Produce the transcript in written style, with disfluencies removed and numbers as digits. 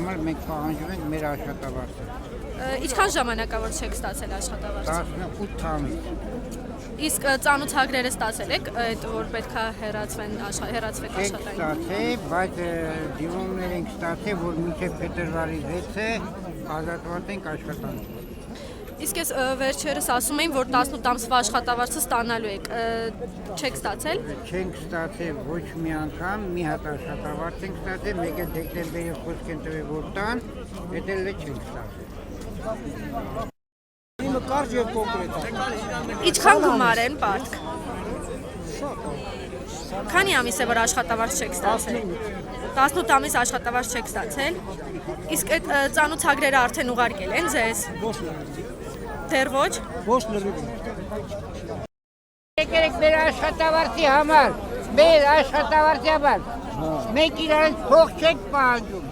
համար մենք պահանջում ենք մեր աշխատավարձը։ Ինչքան ժամանակավոր չեք ստացել աշխատավարձ։ 18 ամիս։ Իսկ ծանոթագրերը ստացել եք, այդ որ պետքա հեռացվեք աշխատանքից։ Ստացել, բայց դիմումներ ենք ստացել, որ մինչև փետրվարի 6-ը ազատված ենք աշխատանքից։ Իսկ ես վերջերս ասում էին, որ 18 ամսվա աշխատավարձը ստանալու եք, չեք ստացել։ Չենք ստացել ոչ մի անգամ, մի հատ աշխատավարձ ենք ստացել, մեկը դեկտեմբերի խոսք են տվել, որ տան, դա էլ չենք ստացել։ Իմը կարճ եւ կոնկրետ է։ Ինչքան գումար են պարտք։ Քանի ամիս է որ աշխատավարձ չեք ստացել։ 18 ամիս աշխատավարձ չեք ստացել։ Իսկ այդ ծանոթագրերը արդեն ուղարկել են ձեզ։ Ոչ լրիվ։ Դեռ ոչ։ Ոչ լրիվ։ Եկեք մեր աշխատավարձի համար, մեր աշխատավարձի համար, մենք իրարից փող չենք պահանջում։